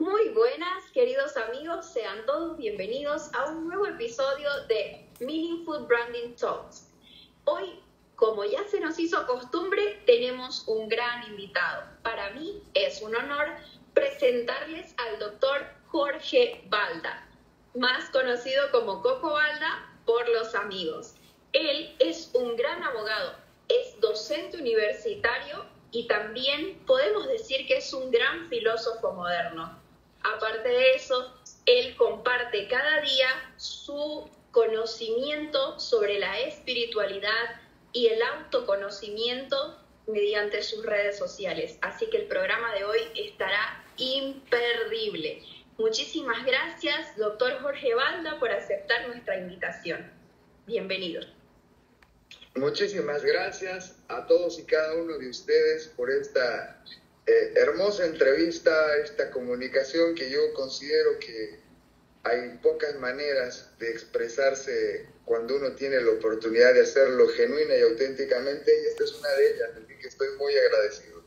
Muy buenas, queridos amigos, sean todos bienvenidos a un nuevo episodio de Meaningful Branding Talks. Hoy, como ya se nos hizo costumbre, tenemos un gran invitado. Para mí es un honor presentarles al doctor Jorge Balda, más conocido como Coco Balda por los amigos. Él es un gran abogado, es docente universitario y también podemos decir que es un gran filósofo moderno. Aparte de eso, él comparte cada día su conocimiento sobre la espiritualidad y el autoconocimiento mediante sus redes sociales. Así que el programa de hoy estará imperdible. Muchísimas gracias, doctor Jorge Balda, por aceptar nuestra invitación. Bienvenido. Muchísimas gracias a todos y cada uno de ustedes por esta hermosa entrevista, esta comunicación que yo considero que hay pocas maneras de expresarse cuando uno tiene la oportunidad de hacerlo genuina y auténticamente, y esta es una de ellas, así que estoy muy agradecido.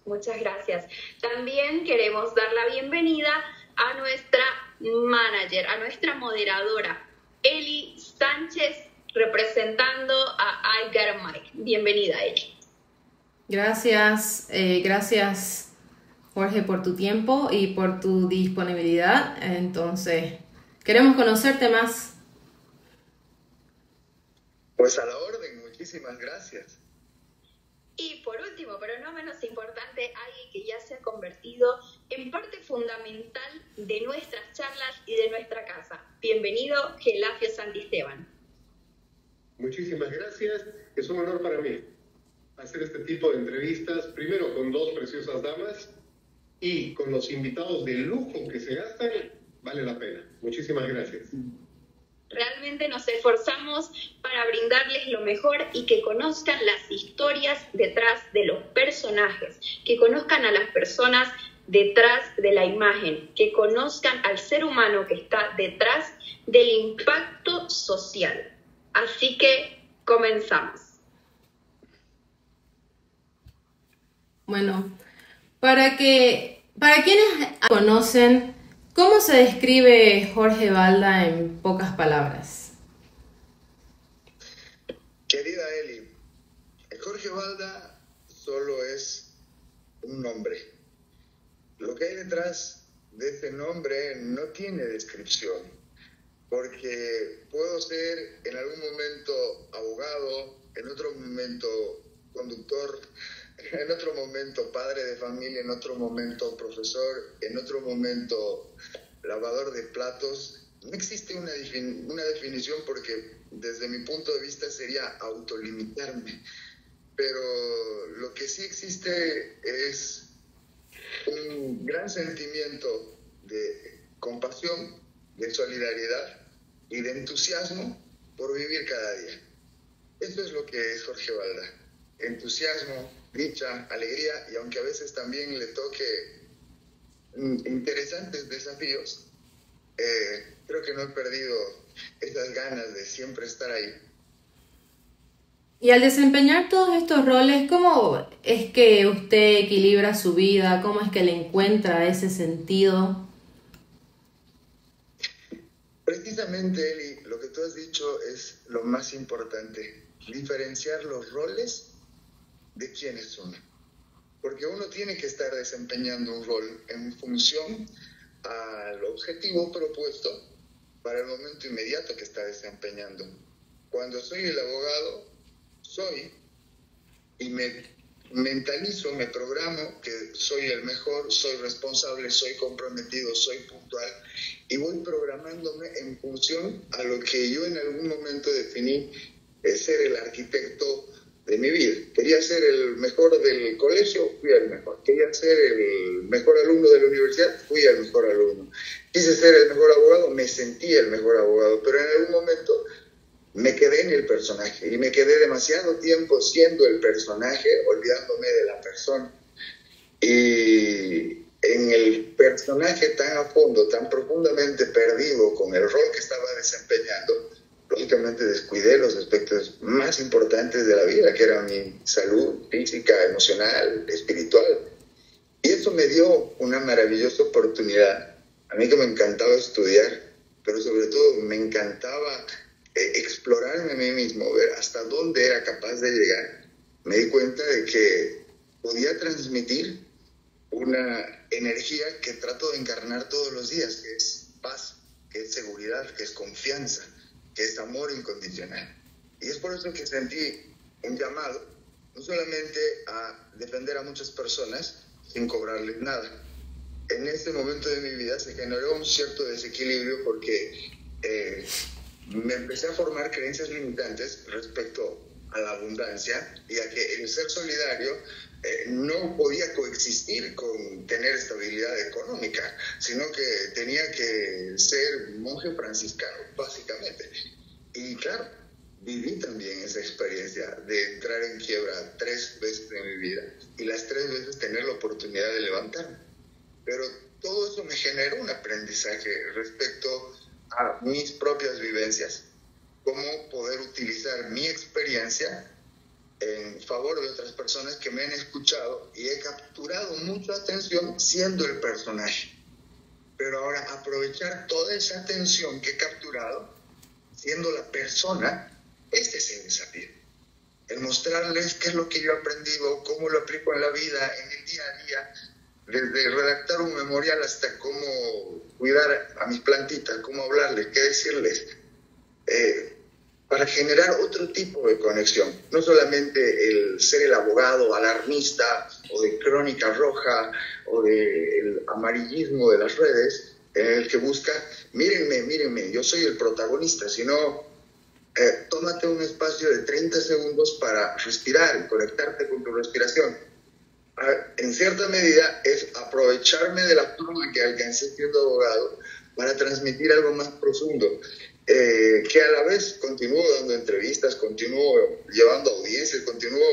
Muchas gracias. También queremos dar la bienvenida a nuestra manager, a nuestra moderadora, Eli Sánchez, representando a I Got a Mic. Bienvenida, Eli. Gracias, gracias Jorge por tu tiempo y por tu disponibilidad. Entonces, queremos conocerte más. Pues a la orden, muchísimas gracias. Y por último, pero no menos importante, alguien que ya se ha convertido en parte fundamental de nuestras charlas y de nuestra casa. Bienvenido, Gelafio Santisteban. Muchísimas gracias, es un honor para mí hacer este tipo de entrevistas, primero con dos preciosas damas y con los invitados de lujo que se gastan, vale la pena. Muchísimas gracias. Realmente nos esforzamos para brindarles lo mejor y que conozcan las historias detrás de los personajes, que conozcan a las personas detrás de la imagen, que conozcan al ser humano que está detrás del impacto social. Así que comenzamos. Bueno, para quienes conocen, ¿cómo se describe Jorge Balda en pocas palabras? Querida Eli, Jorge Balda solo es un nombre. Lo que hay detrás de ese nombre no tiene descripción, porque puedo ser en algún momento abogado, en otro momento conductor, en otro momento padre de familia, en otro momento profesor, en otro momento lavador de platos. No existe una definición porque desde mi punto de vista sería autolimitarme. Pero lo que sí existe es un gran sentimiento de compasión, de solidaridad y de entusiasmo por vivir cada día. Eso es lo que es Jorge Balda. Entusiasmo, dicha, alegría, y aunque a veces también le toque interesantes desafíos, creo que no he perdido esas ganas de siempre estar ahí. Y al desempeñar todos estos roles, ¿cómo es que usted equilibra su vida? ¿Cómo es que le encuentra ese sentido? Precisamente, Eli, lo que tú has dicho es lo más importante, diferenciar los roles de quién es uno. Porque uno tiene que estar desempeñando un rol en función al objetivo propuesto para el momento inmediato que está desempeñando. Cuando soy el abogado, soy y me mentalizo, me programo que soy el mejor, soy responsable, soy comprometido, soy puntual y voy programándome en función a lo que yo en algún momento definí ser el arquitecto de mi vida. Quería ser el mejor del colegio, fui el mejor. Quería ser el mejor alumno de la universidad, fui el mejor alumno. Quise ser el mejor abogado, me sentí el mejor abogado, pero en algún momento me quedé en el personaje y me quedé demasiado tiempo siendo el personaje, olvidándome de la persona. Y en el personaje tan a fondo, tan profundamente perdido con el rol que estaba desempeñando, lógicamente descuidé los aspectos más importantes de la vida, que era mi salud física, emocional, espiritual. Y eso me dio una maravillosa oportunidad. A mí que me encantaba estudiar, pero sobre todo me encantaba explorarme a mí mismo, ver hasta dónde era capaz de llegar. Me di cuenta de que podía transmitir una energía que trato de encarnar todos los días, que es paz, que es seguridad, que es confianza, que es amor incondicional. Y es por eso que sentí un llamado, no solamente a defender a muchas personas sin cobrarles nada. En ese momento de mi vida se generó un cierto desequilibrio porque me empecé a formar creencias limitantes respecto a la abundancia y a que el ser solidario no podía coexistir con tener estabilidad económica, sino que tenía que ser monje franciscano, básicamente. Y claro, viví también esa experiencia de entrar en quiebra 3 veces en mi vida y las 3 veces tener la oportunidad de levantarme. Pero todo eso me generó un aprendizaje respecto a mis propias vivencias, cómo poder utilizar mi experiencia en favor de otras personas que me han escuchado y he capturado mucha atención siendo el personaje. Pero ahora aprovechar toda esa atención que he capturado siendo la persona, ese es el desafío. El mostrarles qué es lo que yo he aprendido, cómo lo aplico en la vida, en el día a día, desde redactar un memorial hasta cómo cuidar a mis plantitas, cómo hablarles, qué decirles, para generar otro tipo de conexión. No solamente el ser el abogado alarmista o de crónica roja o del amarillismo de las redes, en el que busca, mírenme, yo soy el protagonista, sino tómate un espacio de 30 segundos para respirar y conectarte con tu respiración. En cierta medida es aprovecharme de la forma que alcancé siendo abogado para transmitir algo más profundo, que a la vez continúo dando entrevistas, continúo llevando audiencias, continúo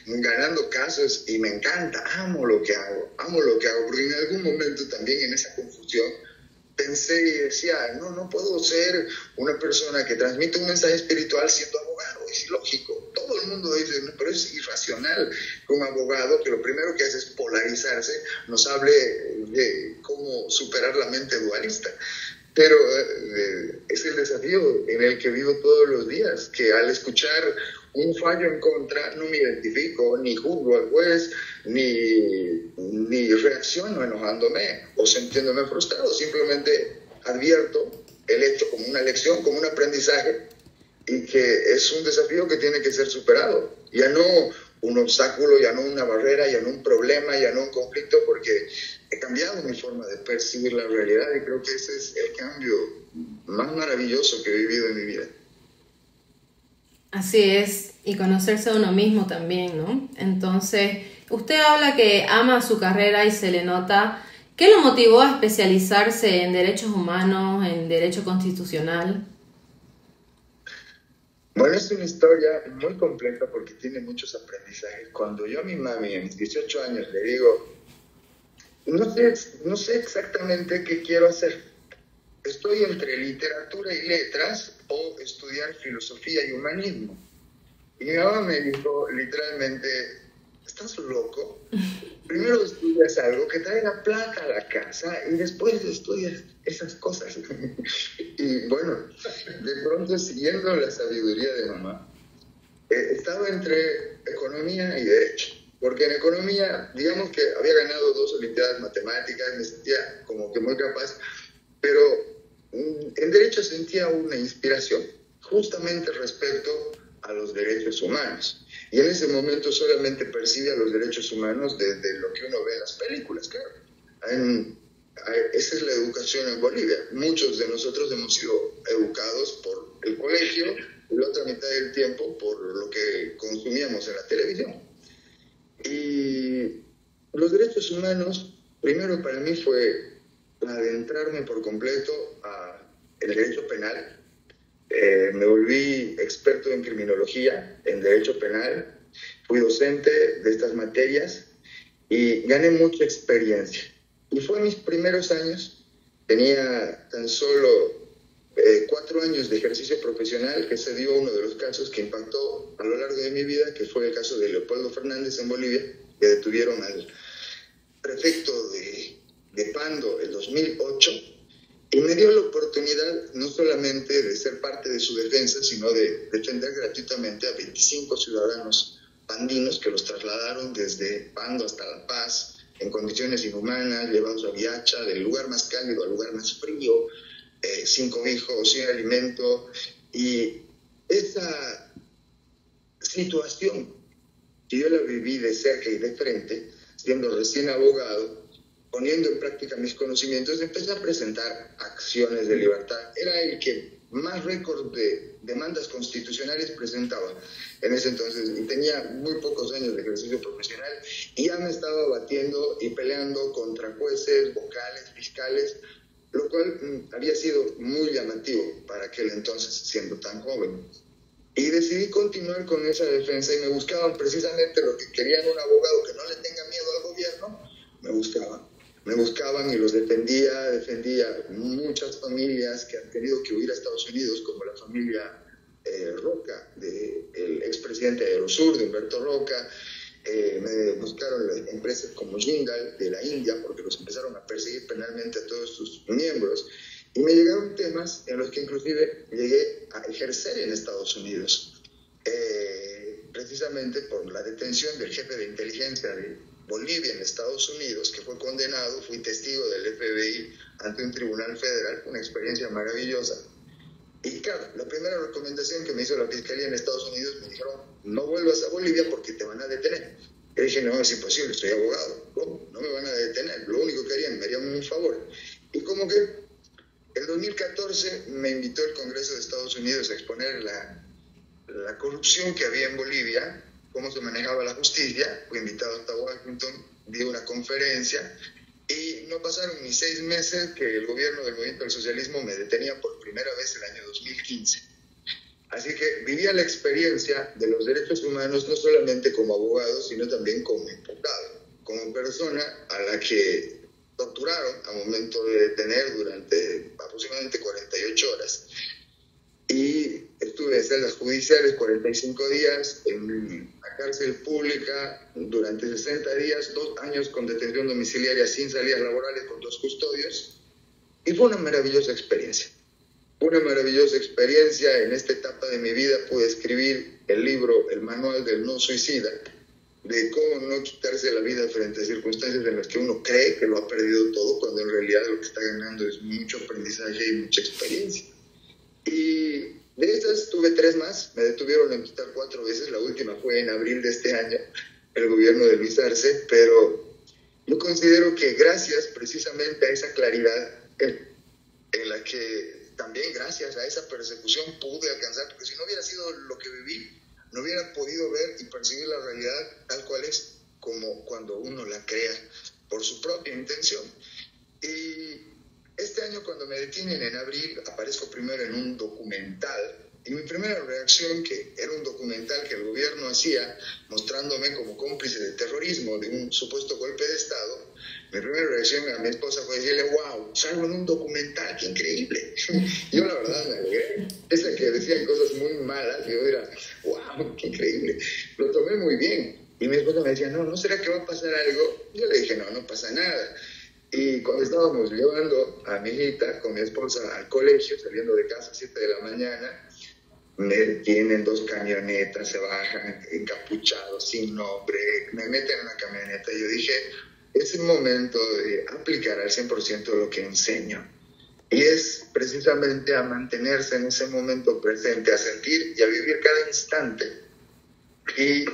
ganando casos y me encanta, amo lo que hago, porque en algún momento también en esa confusión pensé y decía, no puedo ser una persona que transmite un mensaje espiritual siendo abogado, es ilógico. Todo el mundo dice, pero es irracional que un abogado que lo primero que hace es polarizarse, nos hable de cómo superar la mente dualista. Pero es el desafío en el que vivo todos los días, que al escuchar un fallo en contra no me identifico, ni juzgo al juez, ni reacciono enojándome o sintiéndome frustrado, simplemente advierto el hecho como una lección, como un aprendizaje, y que es un desafío que tiene que ser superado. Ya no un obstáculo, ya no una barrera, ya no un problema, ya no un conflicto, porque he cambiado mi forma de percibir la realidad y creo que ese es el cambio más maravilloso que he vivido en mi vida. Así es, y conocerse a uno mismo también, ¿no? Entonces, usted habla que ama su carrera y se le nota. ¿Qué lo motivó a especializarse en derechos humanos, en derecho constitucional? Bueno, es una historia muy compleja porque tiene muchos aprendizajes. Cuando yo a mi mami, a mis 18 años, le digo, no sé exactamente qué quiero hacer. Estoy entre literatura y letras o estudiar filosofía y humanismo. Y mi mamá me dijo literalmente, ¿estás loco? Primero estudias algo que traiga plata a la casa y después estudias esas cosas. Y bueno, de pronto siguiendo la sabiduría de mamá, estaba entre economía y derecho. Porque en economía, digamos que había ganado 2 olimpiadas matemáticas, me sentía como que muy capaz, pero en derecho sentía una inspiración, justamente respecto a los derechos humanos. Y en ese momento solamente percibía los derechos humanos desde lo que uno ve en las películas, claro. Esa es la educación en Bolivia. Muchos de nosotros hemos sido educados por el colegio y la otra mitad del tiempo por lo que consumíamos en la televisión. Y los derechos humanos, primero para mí fue adentrarme por completo al derecho penal. Me volví experto en criminología, en derecho penal, fui docente de estas materias y gané mucha experiencia. Y fue en mis primeros años, tenía tan solo 4 años de ejercicio profesional, que se dio uno de los casos que impactó a lo largo de mi vida, que fue el caso de Leopoldo Fernández en Bolivia, que detuvieron prefecto de Pando el 2008 y me dio la oportunidad no solamente de ser parte de su defensa, sino de defender gratuitamente a 25 ciudadanos pandinos que los trasladaron desde Pando hasta La Paz en condiciones inhumanas, llevados a Viacha, del lugar más cálido al lugar más frío, sin cobijo, sin alimento. Y esa situación que yo la viví de cerca y de frente, siendo recién abogado, poniendo en práctica mis conocimientos, empecé a presentar acciones de libertad. Era el que más récord de demandas constitucionales presentaba en ese entonces, y tenía muy pocos años de ejercicio profesional, y ya me estaba batiendo y peleando contra jueces, vocales, fiscales, lo cual había sido muy llamativo para aquel entonces, siendo tan joven. Y decidí continuar con esa defensa, y me buscaban precisamente lo que querían: un abogado que no le tenga miedo al gobierno. Me buscaban y los defendía muchas familias que han tenido que huir a Estados Unidos, como la familia Roca, del expresidente de Aerosur, de Humberto Roca. Me buscaron empresas como Jindal de la India, porque los empezaron a perseguir penalmente a todos sus miembros. Y me llegaron temas en los que inclusive llegué a ejercer en Estados Unidos, precisamente por la detención del jefe de inteligencia de Bolivia en Estados Unidos, que fue condenado. Fui testigo del FBI ante un tribunal federal, una experiencia maravillosa. Y claro, la primera recomendación que me hizo la Fiscalía en Estados Unidos, me dijeron: no vuelvas a Bolivia porque te van a detener. Yo dije: no, es imposible, soy abogado, ¿cómo? No me van a detener, lo único que harían, me harían un favor. Y como que en 2014 me invitó el Congreso de Estados Unidos a exponer la corrupción que había en Bolivia, cómo se manejaba la justicia. Fui invitado hasta Washington, di una conferencia, y no pasaron ni 6 meses que el gobierno del Movimiento del Socialismo me detenía por primera vez el año 2015. Así que vivía la experiencia de los derechos humanos no solamente como abogado, sino también como imputado, como persona a la que torturaron a momento de detener durante aproximadamente 48 horas. Y estuve en celdas judiciales 45 días, en la cárcel pública durante 60 días, 2 años con detención domiciliaria sin salidas laborales con 2 custodios. Y fue una maravillosa experiencia. Una maravillosa experiencia. En esta etapa de mi vida pude escribir el libro El Manual del No Suicida, de cómo no quitarse la vida frente a circunstancias en las que uno cree que lo ha perdido todo, cuando en realidad lo que está ganando es mucho aprendizaje y mucha experiencia. Y de estas tuve 3 más. Me detuvieron en total 4 veces. La última fue en abril de este año, el gobierno de Luis Arce. Pero yo considero que gracias precisamente a esa claridad en la que también gracias a esa persecución pude alcanzar, porque si no hubiera sido lo que viví, no hubiera podido ver y percibir la realidad tal cual es, como cuando uno la crea por su propia intención. Y este año, cuando me detienen en abril, aparezco primero en un documental, y mi primera reacción, que era un documental que el gobierno hacía mostrándome como cómplice de terrorismo, de un supuesto golpe de Estado, mi primera reacción a mi esposa fue decirle: wow, salgo en un documental, qué increíble. Yo la verdad me alegré. Esa que decían cosas muy malas, yo era: wow, qué increíble. Lo tomé muy bien. Y mi esposa me decía: ¿no será que va a pasar algo? Yo le dije: no pasa nada. Y cuando estábamos llevando a mi hijita con mi esposa al colegio, saliendo de casa a 7 de la mañana, me detienen 2 camionetas, se bajan encapuchados, sin nombre, me meten en una camioneta. Y yo dije: es el momento de aplicar al 100% lo que enseño. Y es precisamente a mantenerse en ese momento presente, a sentir y a vivir cada instante. Y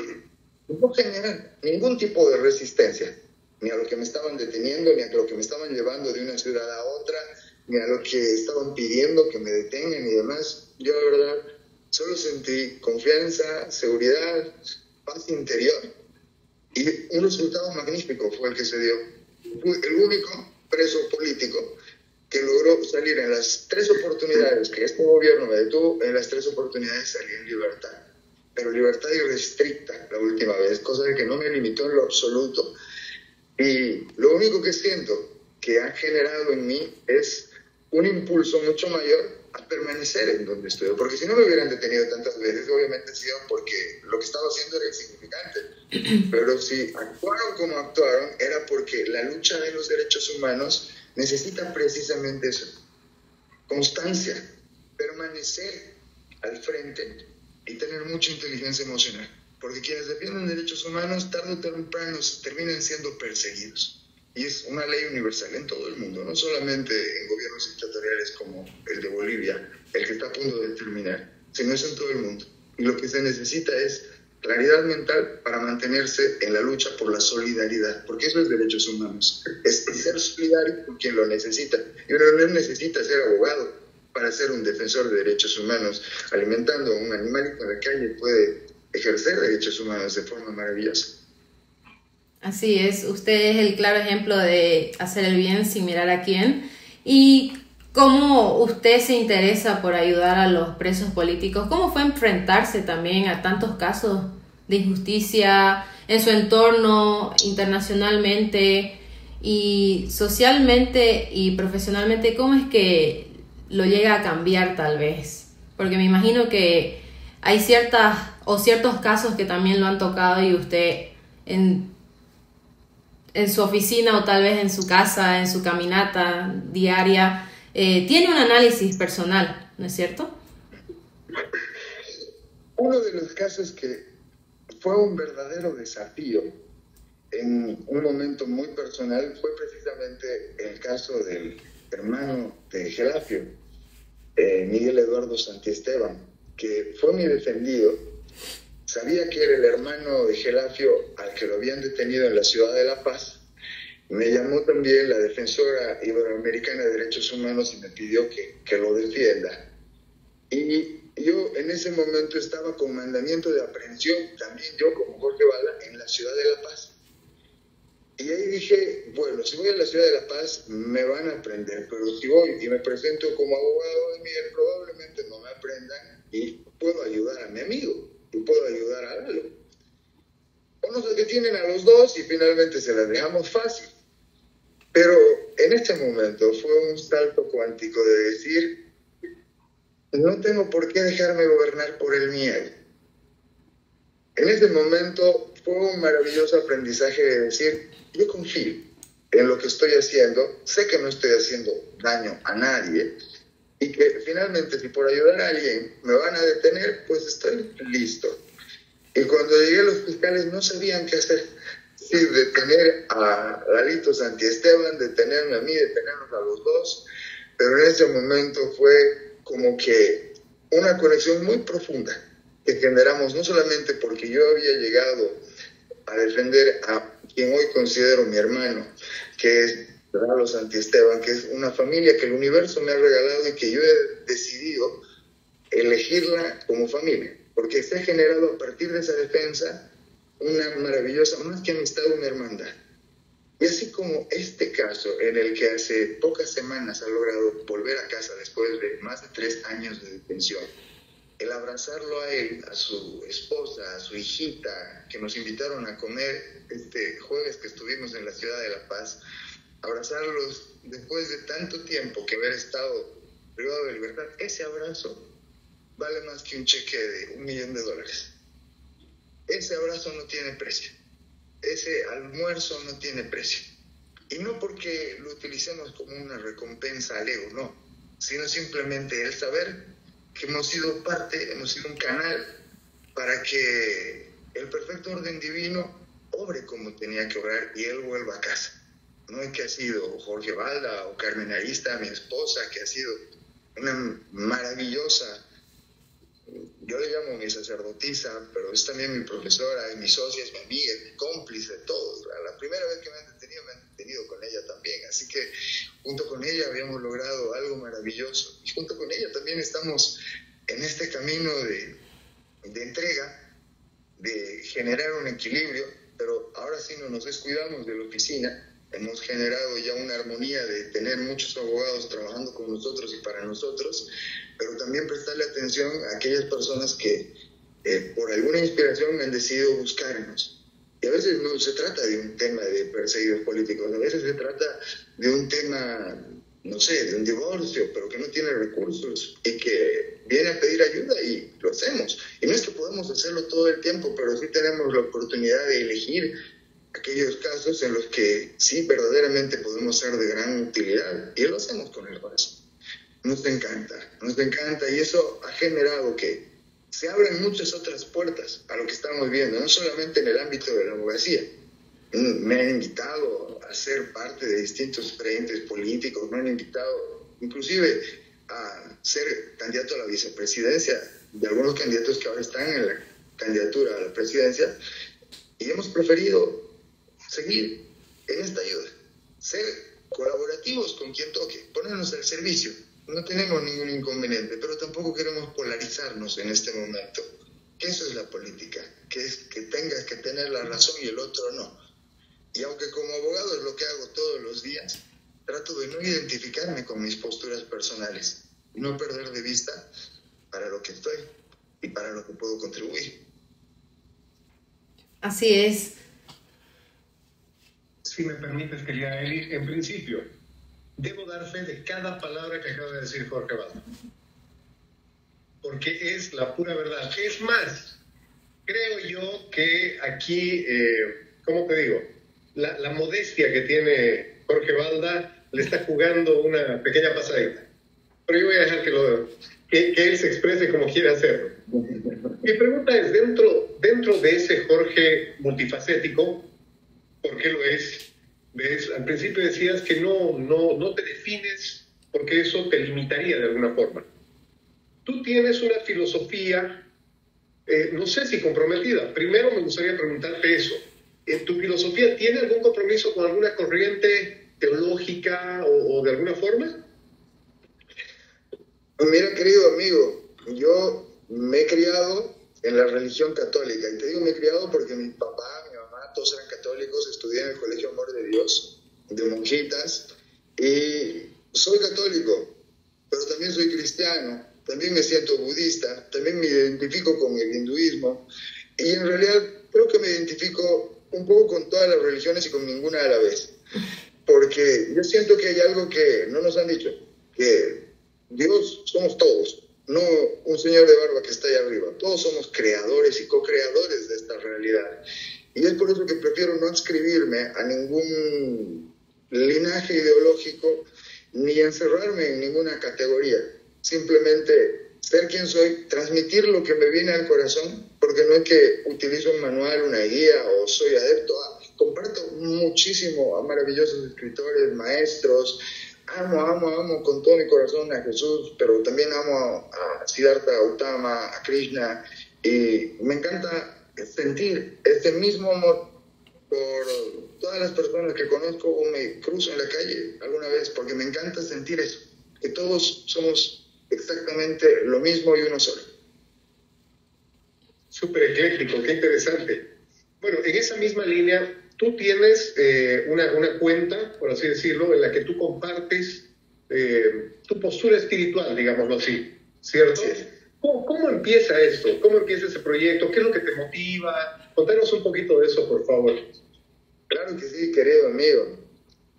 no generar ningún tipo de resistencia, ni a lo que me estaban deteniendo, ni a lo que me estaban llevando de una ciudad a otra, ni a lo que estaban pidiendo que me detengan y demás. Yo, la verdad, solo sentí confianza, seguridad, paz interior, y un resultado magnífico fue el que se dio. Fui el único preso político que logró salir en las 3 oportunidades que este gobierno me detuvo. En las 3 oportunidades salí en libertad, pero libertad irrestricta la última vez, cosa de que no me limitó en lo absoluto. Y lo único que siento que ha generado en mí es un impulso mucho mayor a permanecer en donde estoy, porque si no me hubieran detenido tantas veces, obviamente ha sido porque lo que estaba haciendo era insignificante, pero si actuaron como actuaron, era porque la lucha de los derechos humanos necesita precisamente eso, constancia, permanecer al frente y tener mucha inteligencia emocional, porque quienes defienden derechos humanos tarde o temprano terminan siendo perseguidos. Y es una ley universal en todo el mundo, no solamente en gobiernos dictatoriales como el de Bolivia, el que está a punto de terminar, sino es en todo el mundo. Y lo que se necesita es claridad mental para mantenerse en la lucha por la solidaridad, porque eso es derechos humanos, es ser solidario con quien lo necesita. Y uno no necesita ser abogado para ser un defensor de derechos humanos. Alimentando a un animalito en la calle puede ejercer derechos humanos de forma maravillosa. Así es, usted es el claro ejemplo de hacer el bien sin mirar a quién. ¿Y cómo usted se interesa por ayudar a los presos políticos? ¿Cómo fue enfrentarse también a tantos casos de injusticia en su entorno, internacionalmente y socialmente y profesionalmente? ¿Cómo es que lo llega a cambiar tal vez? Porque me imagino que hay ciertos casos que también lo han tocado y usted en su oficina o tal vez en su casa, en su caminata diaria, tiene un análisis personal, ¿no es cierto? Uno de los casos que fue un verdadero desafío en un momento muy personal fue precisamente el caso del hermano de Gelafio, Miguel Eduardo Santiesteban, que fue mi defendido. Sabía que era el hermano de Gelafio al que lo habían detenido en la ciudad de La Paz. Me llamó también la defensora iberoamericana de derechos humanos y me pidió que lo defienda. Y yo en ese momento estaba con mandamiento de aprehensión, también yo como Jorge Bala, en la ciudad de La Paz. Y ahí dije, bueno, si voy a la ciudad de La Paz me van a aprender, pero si voy y me presento como abogado de Miguel, probablemente no me aprendan y puedo ayudar a mi amigo. Y puedo ayudar a Lalo. O nos detienen a los dos y finalmente se las dejamos fácil. Pero en este momento fue un salto cuántico de decir, no tengo por qué dejarme gobernar por el miedo. En ese momento fue un maravilloso aprendizaje de decir, yo confío en lo que estoy haciendo, sé que no estoy haciendo daño a nadie, y que finalmente si por ayudar a alguien me van a detener, pues estoy listo. Y cuando llegué los fiscales no sabían qué hacer. Sí, detener a Lalito Santiesteban, detenerme a mí, detenernos a los dos, pero en ese momento fue como que una conexión muy profunda que generamos, no solamente porque yo había llegado a defender a quien hoy considero mi hermano, que es Lalo Santiesteban, que es una familia que el universo me ha regalado y que yo he decidido elegirla como familia, porque se ha generado a partir de esa defensa una maravillosa, más que amistad, una hermandad. Y así como este caso, en el que hace pocas semanas ha logrado volver a casa después de más de 3 años de detención, el abrazarlo a él, a su esposa, a su hijita, que nos invitaron a comer este jueves que estuvimos en la ciudad de La Paz, abrazarlos después de tanto tiempo que haber estado privado de libertad, ese abrazo vale más que un cheque de $1 millón. Ese abrazo no tiene precio, ese almuerzo no tiene precio. Y no porque lo utilicemos como una recompensa al ego, no, sino simplemente el saber que hemos sido parte, hemos sido un canal para que el perfecto orden divino obre como tenía que obrar y él vuelva a casa. No es que ha sido Jorge Balda o Carmen Arista, mi esposa, que ha sido una maravillosa, yo le llamo mi sacerdotisa, pero es también mi profesora, mi socia, es mi amiga, es mi cómplice, todo. La primera vez que me han detenido con ella también, así que junto con ella habíamos logrado algo maravilloso y junto con ella también estamos en este camino de entrega, de generar un equilibrio, pero ahora sí no nos descuidamos de la oficina. Hemos generado ya una armonía de tener muchos abogados trabajando con nosotros y para nosotros, pero también prestarle atención a aquellas personas que por alguna inspiración han decidido buscarnos. Y a veces no se trata de un tema de perseguidos políticos, a veces se trata de un tema no sé, de un divorcio, pero que no tiene recursos y que viene a pedir ayuda y lo hacemos. Y no es que podemos hacerlo todo el tiempo, pero sí tenemos la oportunidad de elegir aquellos casos en los que sí verdaderamente podemos ser de gran utilidad y lo hacemos con el corazón. Nos encanta y eso ha generado que se abren muchas otras puertas a lo que estamos viendo, no solamente en el ámbito de la abogacía. Me han invitado a ser parte de distintos frentes políticos, me han invitado inclusive a ser candidato a la vicepresidencia de algunos candidatos que ahora están en la candidatura a la presidencia, y hemos preferido seguir en esta ayuda, ser colaborativos con quien toque, ponernos al servicio. No tenemos ningún inconveniente, pero tampoco queremos polarizarnos en este momento, que eso es la política, que es que tengas que tener la razón y el otro no. Y aunque como abogado es lo que hago todos los días, trato de no identificarme con mis posturas personales y no perder de vista para lo que estoy y para lo que puedo contribuir. Así es. Si me permites, querida Eli, en principio, debo dar fe de cada palabra que acaba de decir Jorge Balda, porque es la pura verdad. Es más, creo yo que aquí, ¿cómo te digo? La modestia que tiene Jorge Balda le está jugando una pequeña pasadita. Pero yo voy a dejar que él se exprese como quiere hacerlo. Mi pregunta es, dentro de ese Jorge multifacético, ¿por qué lo es? ¿Ves? Al principio decías que no te defines porque eso te limitaría de alguna forma. Tú tienes una filosofía, no sé si comprometida. Primero me gustaría preguntarte eso. ¿Tu filosofía tiene algún compromiso con alguna corriente teológica o de alguna forma? Mira, querido amigo, yo me he criado en la religión católica, y te digo me he criado porque mi papá, mi mamá, todos eran católicos, estudié en el Colegio Amor de Dios, de monjitas, y soy católico, pero también soy cristiano, también me siento budista, también me identifico con el hinduismo, y en realidad creo que me identifico un poco con todas las religiones y con ninguna a la vez, porque yo siento que hay algo que no nos han dicho, que Dios somos todos, no un señor de barba que está allá arriba. Todos somos creadores y co-creadores de esta realidad. Y es por eso que prefiero no adscribirme a ningún linaje ideológico ni encerrarme en ninguna categoría. Simplemente ser quien soy, transmitir lo que me viene al corazón, porque no es que utilizo un manual, una guía o soy adepto a... Comparto muchísimo a maravillosos escritores, maestros. Amo con todo mi corazón a Jesús, pero también amo a Siddhartha Gautama, a Krishna, y me encanta sentir este mismo amor por todas las personas que conozco o me cruzo en la calle alguna vez, porque me encanta sentir eso, que todos somos exactamente lo mismo y uno solo. Súper ecléctico, qué interesante. Bueno, en esa misma línea, tú tienes una cuenta, por así decirlo, en la que tú compartes tu postura espiritual, digámoslo así, ¿cierto? Sí. ¿Cómo empieza esto? ¿Cómo empieza ese proyecto? ¿Qué es lo que te motiva? Contanos un poquito de eso, por favor. Claro que sí, querido amigo.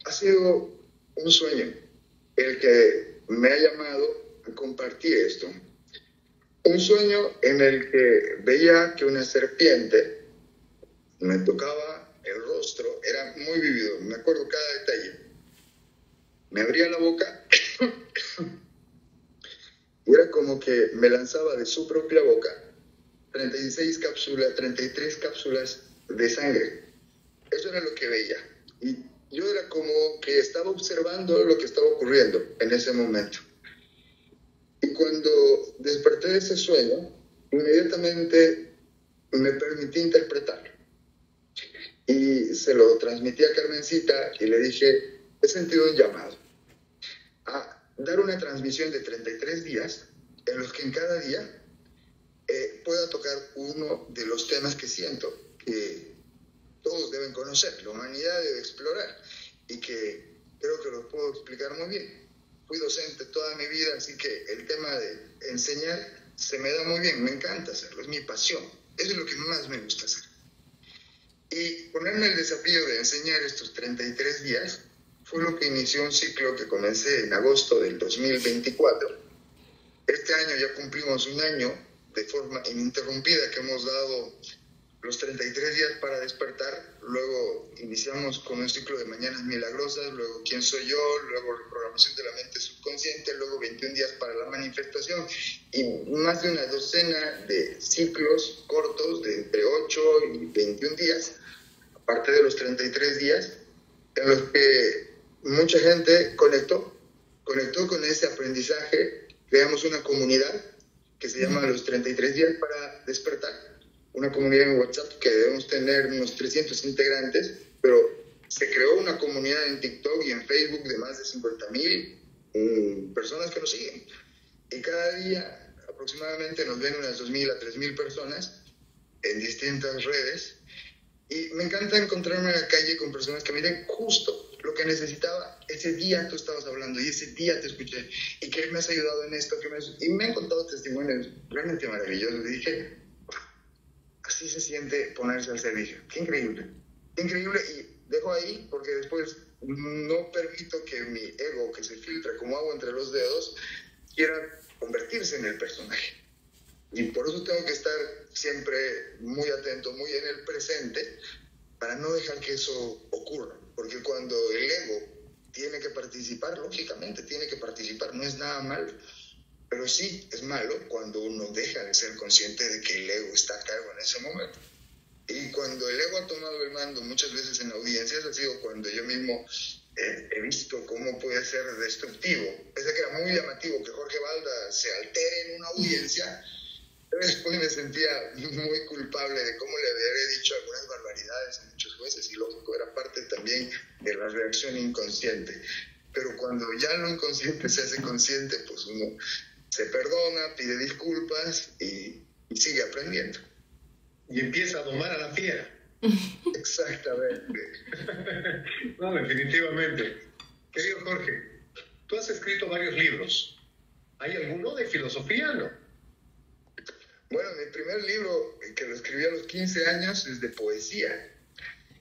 Ha sido un sueño el que me ha llamado a compartir esto. Un sueño en el que veía que una serpiente me tocaba el rostro, era muy vívido, me acuerdo cada detalle. Me abría la boca y era como que me lanzaba de su propia boca 33 cápsulas de sangre. Eso era lo que veía. Y yo era como que estaba observando lo que estaba ocurriendo en ese momento. Y cuando desperté de ese sueño, inmediatamente me permití interpretarlo. Y se lo transmití a Carmencita y le dije, he sentido un llamado a dar una transmisión de 33 días en los que en cada día pueda tocar uno de los temas que siento que todos deben conocer, la humanidad debe explorar y que creo que lo puedo explicar muy bien. Fui docente toda mi vida, así que el tema de enseñar se me da muy bien, me encanta hacerlo, es mi pasión, eso es lo que más me gusta hacer. Y ponerme el desafío de enseñar estos 33 días fue lo que inició un ciclo que comencé en agosto del 2024. Este año ya cumplimos un año de forma ininterrumpida que hemos dado los 33 días para despertar. Luego iniciamos con un ciclo de mañanas milagrosas, luego quién soy yo, luego reprogramación de la mente subconsciente, luego 21 días para la manifestación y más de una docena de ciclos cortos de entre 8 y 21 días, aparte de los 33 días, en los que mucha gente conectó con ese aprendizaje. Creamos una comunidad que se llama Los 33 días para despertar. Una comunidad en WhatsApp que debemos tener unos 300 integrantes, pero se creó una comunidad en TikTok y en Facebook de más de 50,000 personas que nos siguen. Y cada día aproximadamente nos ven unas 2,000 a 3,000 personas en distintas redes. Y me encanta encontrarme en la calle con personas que me dicen justo lo que necesitaba. Ese día tú estabas hablando y ese día te escuché y que me has ayudado en esto. Y me han contado testimonios realmente maravillosos. Y dije, así se siente ponerse al servicio. Qué increíble. Qué increíble. Y dejo ahí porque después no permito que mi ego, que se filtra como agua entre los dedos, quiera convertirse en el personaje. Y por eso tengo que estar siempre muy atento, muy en el presente, para no dejar que eso ocurra. Porque cuando el ego tiene que participar, lógicamente tiene que participar, no es nada malo. Pero sí es malo cuando uno deja de ser consciente de que el ego está a cargo en ese momento. Y cuando el ego ha tomado el mando, muchas veces en audiencias, ha sido cuando yo mismo he visto cómo puede ser destructivo. Pensé que era muy llamativo que Jorge Balda se altere en una audiencia, pero después me sentía muy culpable de cómo le había dicho algunas barbaridades a muchos jueces, y lógico, era parte también de la reacción inconsciente. Pero cuando ya lo inconsciente se hace consciente, pues uno se perdona, pide disculpas y sigue aprendiendo. Y empieza a domar a la fiera. Exactamente. No, definitivamente. Querido Jorge, tú has escrito varios libros. ¿Hay alguno de filosofía, no? Bueno, mi primer libro, que lo escribí a los 15 años, es de poesía.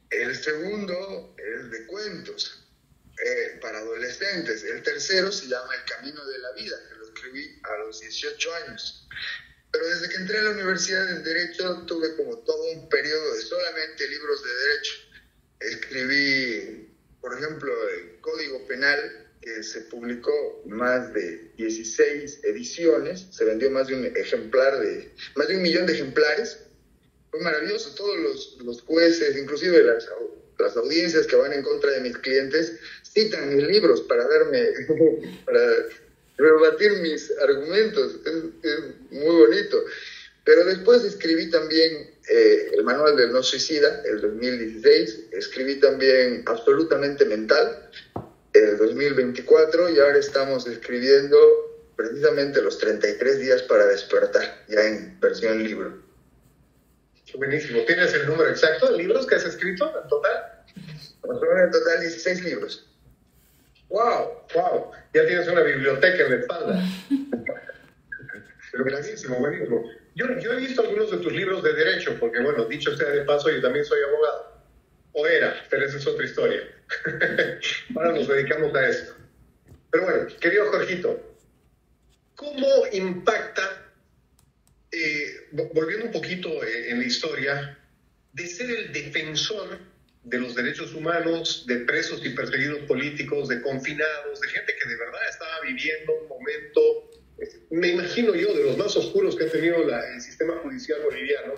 El segundo es de cuentos para adolescentes. El tercero se llama El Camino de la Vida, que lo escribí a los 18 años. Pero desde que entré a la universidad en Derecho tuve como todo un periodo de solamente libros de Derecho. Escribí, por ejemplo, el Código Penal, que se publicó más de 16 ediciones, se vendió más de un millón de ejemplares. Fue maravilloso. Todos los jueces, inclusive las audiencias que van en contra de mis clientes, citan mis libros para rebatir mis argumentos. Es muy bonito. Pero después escribí también el Manual del No Suicida, el 2016. Escribí también Absolutamente Mental, el 2024. Y ahora estamos escribiendo precisamente Los 33 días para despertar, ya en versión libro. Buenísimo. ¿Tienes el número exacto de libros que has escrito en total? Son en total 16 libros. ¡Wow! Ya tienes una biblioteca en la espalda. Pero buenísimo. Yo he visto algunos de tus libros de Derecho, porque, bueno, dicho sea de paso, yo también soy abogado. O era, pero esa es otra historia. Ahora nos dedicamos a esto. Pero bueno, querido Jorgito, ¿cómo impacta, volviendo un poquito en la historia, de ser el defensor de los derechos humanos, de presos y perseguidos políticos, de confinados, de gente que de verdad estaba viviendo un momento, me imagino yo, de los más oscuros que ha tenido el sistema judicial boliviano?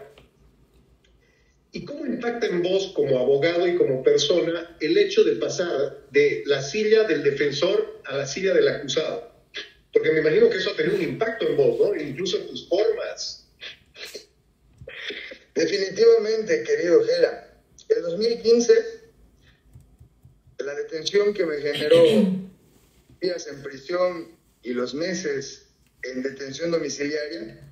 ¿Y cómo impacta en vos como abogado y como persona el hecho de pasar de la silla del defensor a la silla del acusado? Porque me imagino que eso ha tenido un impacto en vos, ¿no? Incluso en tus formas. Definitivamente, querido Gela. En 2015, la detención que me generó días en prisión y los meses en detención domiciliaria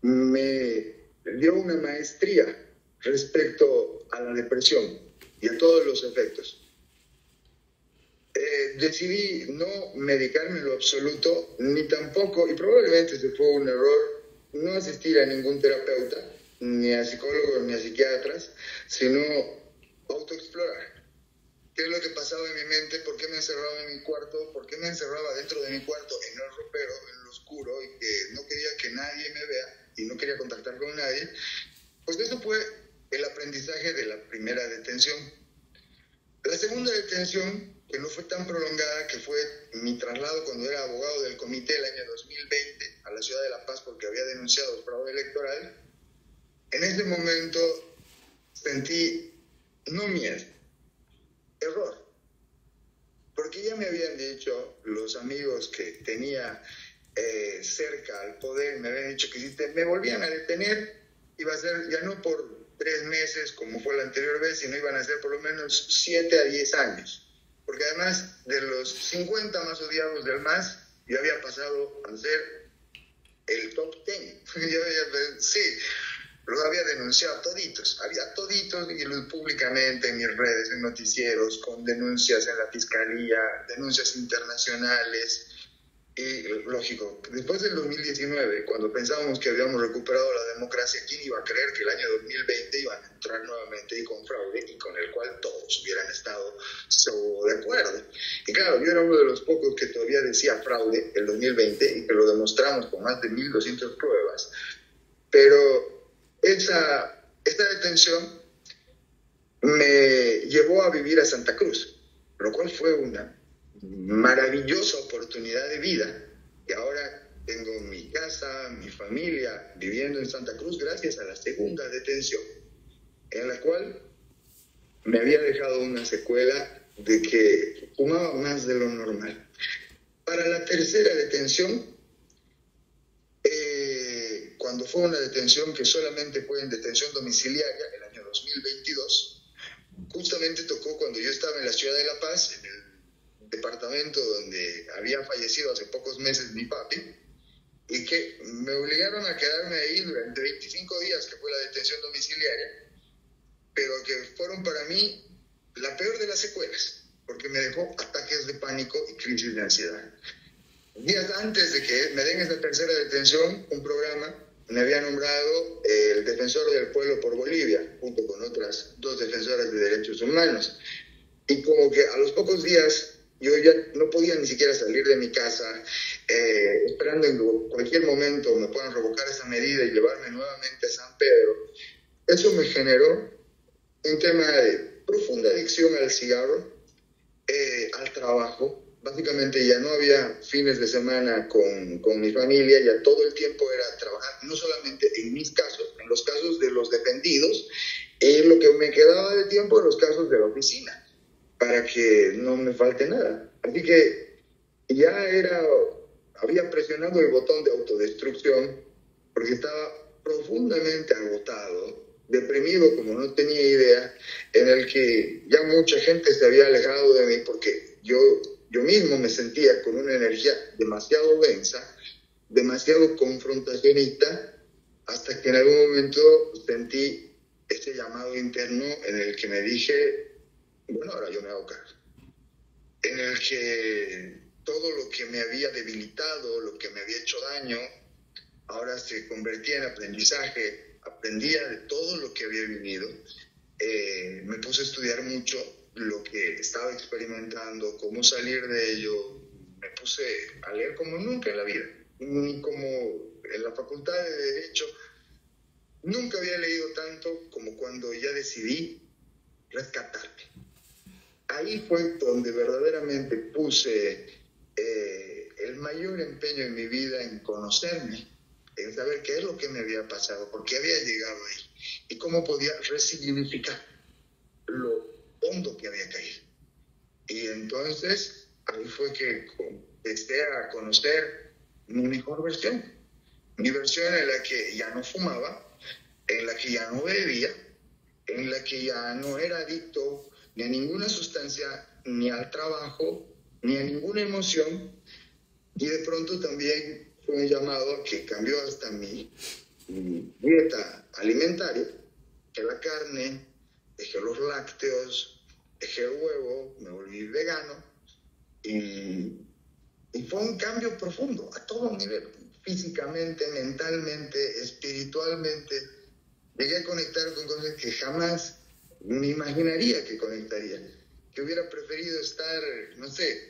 me dio una maestría respecto a la depresión y a todos los efectos. Decidí no medicarme en lo absoluto, ni tampoco, y probablemente ese fue un error, no asistir a ningún terapeuta, ni a psicólogos, ni a psiquiatras, sino autoexplorar. qué es lo que pasaba en mi mente, por qué me encerraba en mi cuarto, por qué me encerraba dentro de mi cuarto, en el ropero, en lo oscuro, y que no quería que nadie me vea y no quería contactar con nadie. Pues eso fue el aprendizaje de la primera detención. La segunda detención, que no fue tan prolongada, que fue mi traslado cuando era abogado del comité el año 2020 a la ciudad de La Paz porque había denunciado fraude electoral. En ese momento sentí no miedo, error, porque ya me habían dicho los amigos que tenía cerca al poder, me habían dicho que si me volvían a detener iba a ser ya no por 3 meses como fue la anterior vez, sino iban a ser por lo menos 7 a 10 años, porque además de los 50 más odiados del MAS, yo había pasado a ser el top 10. Sí, los había denunciado toditos, y públicamente en mis redes, en noticieros, con denuncias en la fiscalía, denuncias internacionales. Y lógico, después del 2019, cuando pensábamos que habíamos recuperado la democracia, ¿quién iba a creer que el año 2020 iban a entrar nuevamente y con fraude, y con el cual todos hubieran estado de acuerdo? Y claro, yo era uno de los pocos que todavía decía fraude el 2020 y que lo demostramos con más de 1.200 pruebas. Pero esta detención me llevó a vivir a Santa Cruz, lo cual fue una maravillosa oportunidad de vida, y ahora tengo mi casa, mi familia viviendo en Santa Cruz gracias a la segunda detención, en la cual me había dejado una secuela de que fumaba más de lo normal. Para la tercera detención, cuando fue una detención que solamente fue en detención domiciliaria, el año 2022, justamente tocó cuando yo estaba en la ciudad de La Paz, en el departamento donde había fallecido hace pocos meses mi papi, y que me obligaron a quedarme ahí durante 25 días, que fue la detención domiciliaria, pero que fueron para mí la peor de las secuelas, porque me dejó ataques de pánico y crisis de ansiedad. Días antes de que me den esa tercera detención, un programa me había nombrado el defensor del pueblo por Bolivia, junto con otras 2 defensoras de derechos humanos. Y como que a los pocos días yo ya no podía ni siquiera salir de mi casa, esperando en cualquier momento me puedan revocar esa medida y llevarme nuevamente a San Pedro. Eso me generó un tema de profunda adicción al cigarro, al trabajo. Básicamente ya no había fines de semana con mi familia, ya todo el tiempo era trabajar, no solamente en mis casos, en los casos de los defendidos, y lo que me quedaba de tiempo en los casos de la oficina, para que no me falte nada. Así que ya había presionado el botón de autodestrucción, porque estaba profundamente agotado, deprimido como no tenía idea, en el que ya mucha gente se había alejado de mí, porque yo mismo me sentía con una energía demasiado densa, demasiado confrontacionista, hasta que en algún momento sentí ese llamado interno en el que me dije, bueno, ahora yo me hago cargo. En el que todo lo que me había debilitado, lo que me había hecho daño, ahora se convertía en aprendizaje. Aprendía de todo lo que había vivido. Me puse a estudiar mucho lo que estaba experimentando, cómo salir de ello. Me puse a leer como nunca en la vida, ni como en la facultad de Derecho. Nunca había leído tanto como cuando ya decidí rescatarme. Ahí fue donde verdaderamente puse el mayor empeño en mi vida en conocerme, en saber qué es lo que me había pasado, por qué había llegado ahí y cómo podía resignificar lo hondo que había caído. Y entonces ahí fue que empecé a conocer mi mejor versión, mi versión en la que ya no fumaba, en la que ya no bebía, en la que ya no era adicto ni a ninguna sustancia, ni al trabajo, ni a ninguna emoción. Y de pronto también fue un llamado que cambió hasta mi dieta alimentaria. Dejé la carne, dejé los lácteos, dejé el huevo, me volví vegano. Y fue un cambio profundo a todo nivel, físicamente, mentalmente, espiritualmente. Llegué a conectar con cosas que jamás me imaginaría que conectaría. que hubiera preferido estar, no sé,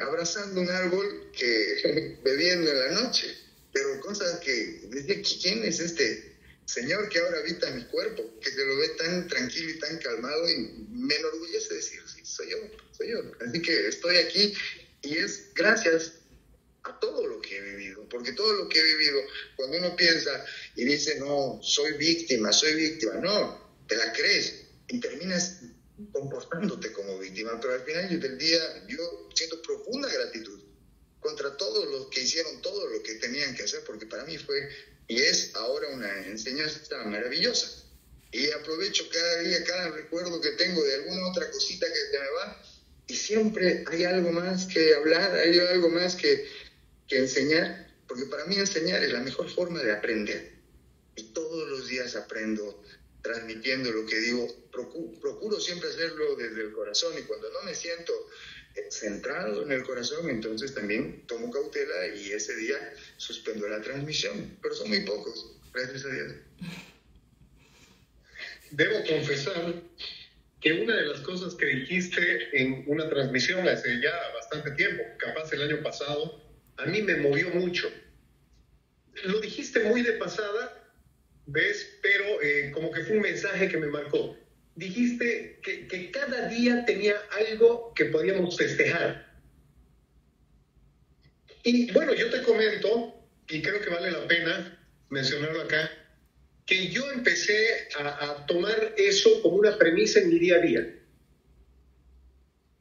abrazando un árbol que bebiendo en la noche. Pero cosas que decía, ¿quién es este señor que ahora habita mi cuerpo? Que se lo ve tan tranquilo y tan calmado, y me enorgullece decir, sí, soy yo. Así que estoy aquí y es gracias a todo lo que he vivido, porque todo lo que he vivido, cuando uno piensa y dice, no, soy víctima, no, te la crees y terminas comportándote como víctima, pero al final del día yo siento profunda gratitud contra todos los que hicieron todo lo que tenían que hacer, porque para mí fue y es ahora una enseñanza maravillosa, y aprovecho cada día, cada recuerdo que tengo de alguna otra cosita que se me va, y siempre hay algo más que hablar, hay algo más que enseñar, porque para mí enseñar es la mejor forma de aprender, y todos los días aprendo transmitiendo lo que digo. Procuro siempre hacerlo desde el corazón, y cuando no me siento centrado en el corazón, entonces también tomo cautela y ese día suspendo la transmisión, pero son muy pocos, gracias a Dios. Debo confesar que una de las cosas que dijiste en una transmisión hace ya bastante tiempo, capaz el año pasado, a mí me movió mucho. Lo dijiste muy de pasada, ¿ves? Pero como que fue un mensaje que me marcó. Dijiste que cada día tenía algo que podíamos festejar. Y bueno, yo te comento, y creo que vale la pena mencionarlo acá, que yo empecé a tomar eso como una premisa en mi día a día.